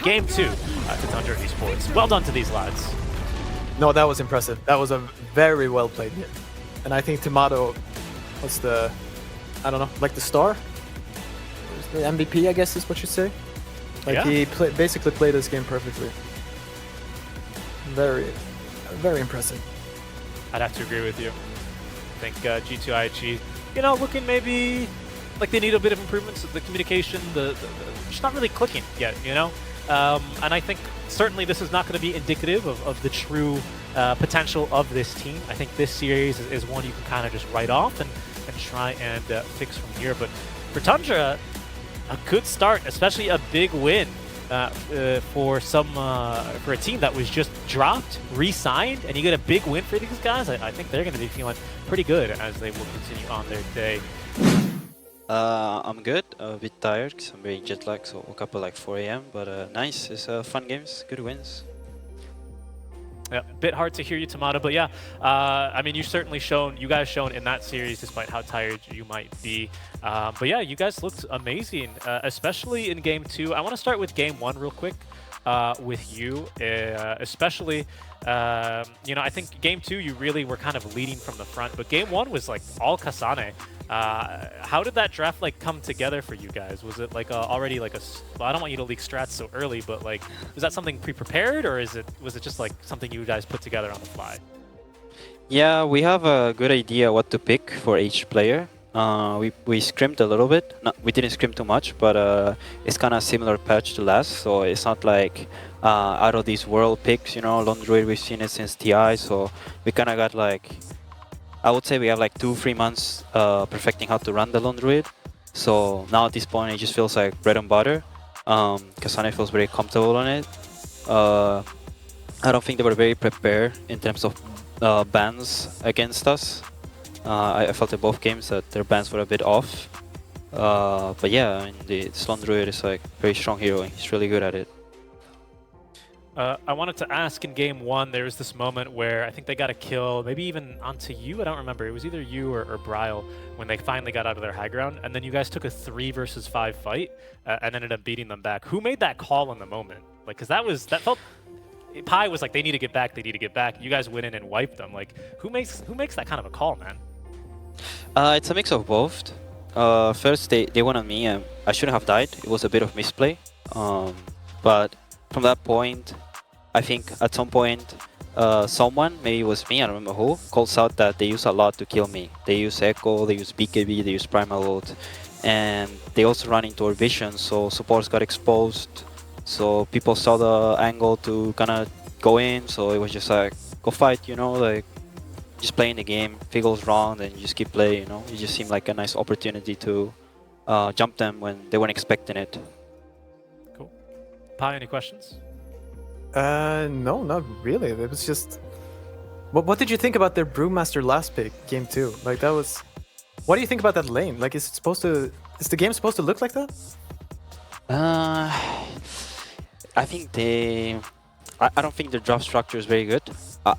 Game 2 to Tundra Esports. Well done to these lads. No, that was impressive. That was a very well played game. And I think Timado was the, I don't know, like the star? The MVP, I guess is what you'd say. Like Yeah. he basically played this game perfectly. Very, very impressive. I'd have to agree with you. I think G2.IG, you know, looking maybe like they need a bit of improvements. The communication, just not really clicking yet, you know? And I think certainly this is not going to be indicative of the true potential of this team. I think this series is one you can kind of just write off and try and fix from here. But for Tundra, a good start, especially a big win for a team that was just dropped, re-signed, and you get a big win for these guys. I think they're going to be feeling pretty good as they will continue on their day. I'm good, a bit tired because I'm very jet lagged, so woke up at like 4 AM, but nice, it's fun games, good wins. Yeah, a bit hard to hear you, Timado, but yeah, I mean, you guys shown in that series, despite how tired you might be. But yeah, you guys looked amazing, especially in Game 2. I want to start with Game 1 real quick with you, especially, you know, I think Game 2, you really were kind of leading from the front, but Game 1 was like all Kasane. How did that draft like come together for you guys? Was it like already like well, I don't want you to leak strats so early, but like, was that something pre-prepared, or was it just like something you guys put together on the fly? Yeah, we have a good idea what to pick for each player. We scrimmed a little bit. We didn't scrim too much, but it's kind of similar patch to last, so it's not like out of these world picks, you know, Lone Druid, we've seen it since TI, so we kind of got like, I would say we have like 2-3 months perfecting how to run the Lone Druid. So now at this point it just feels like bread and butter. Kasane feels very comfortable on it. I don't think they were very prepared in terms of bans against us. I felt in both games that their bans were a bit off. But yeah, I mean, the Lone Druid is like a very strong hero and he's really good at it. I wanted to ask, in Game 1, there was this moment where I think they got a kill, maybe even onto you, I don't remember. It was either you or Bryle when they finally got out of their high ground, and then you guys took a 3 versus 5 fight and ended up beating them back. Who made that call in the moment? Like, because that felt... Pi was like, they need to get back, they need to get back. You guys went in and wiped them. Like, who makes that kind of a call, man? It's a mix of both. First, they won on me, and I shouldn't have died. It was a bit of misplay. But from that point, I think at some point, someone, maybe it was me, I don't remember who, calls out that they use a lot to kill me. They use Echo, they use BKB, they use Primal Load, and they also run into our vision, so supports got exposed. So people saw the angle to kind of go in, so it was just like, go fight, you know, like, just playing the game. If it goes wrong, then you just keep playing, you know. It just seemed like a nice opportunity to jump them when they weren't expecting it. Cool. Pi, any questions? No, not really. It was just... What did you think about their Brewmaster last pick, Game 2? Like, that was... What do you think about that lane? Like, is the game supposed to look like that? I think I don't think the draft structure is very good.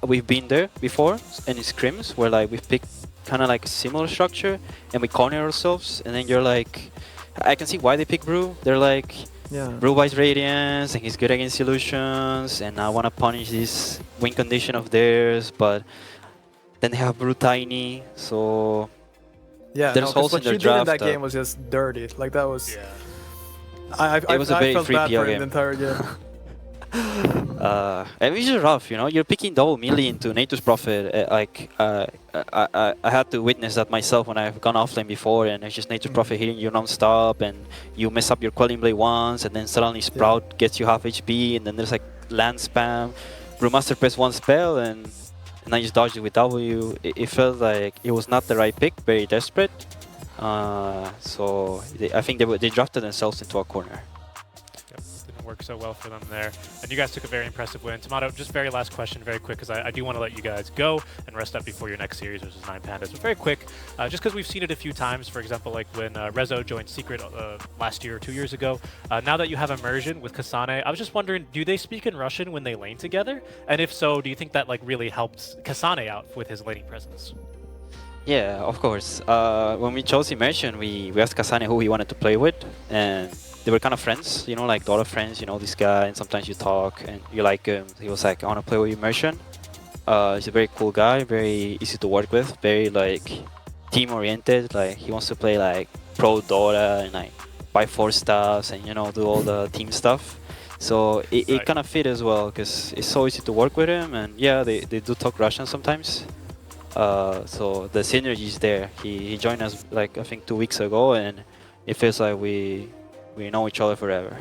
We've been there before, and in scrims, where like we've picked kind of like a similar structure, and we corner ourselves, and then you're like... I can see why they pick Brew. They're like... Yeah. Brew buys Radiance, and he's good against illusions, and I want to punish this win condition of theirs, but then they have Brew Tiny, so Yeah, there's holes in their what you draft. did in that game was just dirty. Like, that was... Yeah. It was a very felt free bad PO for game. the entire game. And it's just rough, you know. You're picking double melee into Nature's Prophet. I had to witness that myself when I've gone offlane before, and it's just Nature's Prophet hitting you non-stop, and you mess up your Quelling Blade once, and then suddenly Sprout gets you half HP, and then there's like land spam. Brewmaster press one spell, and I just dodged it with W. It felt like it was not the right pick, very desperate. So I think they drafted themselves into a corner. Didn't work so well for them there. And you guys took a very impressive win. Timado, just very last question, very quick, because I do want to let you guys go and rest up before your next series versus 9 Pandas. But very quick, just because we've seen it a few times, for example, like when Rezo joined Secret last year or 2 years ago. Now that you have immersion with Kasane, I was just wondering, do they speak in Russian when they lane together? And if so, do you think that like really helped Kasane out with his laning presence? Yeah, of course. When we chose immersion, we asked Kasane who he wanted to play with, and they were kind of friends, you know, like Dota friends. You know this guy, and sometimes you talk and you like him. He was like, I want to play with Immersion. He's a very cool guy, very easy to work with, very like team oriented. Like he wants to play like pro Dota and like buy 4 stars and, you know, do all the team stuff. So it kind of fit as well because it's so easy to work with him, and yeah, they do talk Russian sometimes. So the synergy is there. He joined us like I think 2 weeks ago, and it feels like we know each other forever.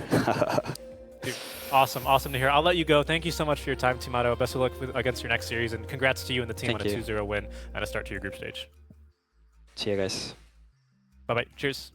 Dude, awesome to hear. I'll let you go. Thank you so much for your time, Timado. Best of luck against your next series, and congrats to you and the team on a 2-0 win and a start to your group stage. See you guys. Bye-bye. Cheers.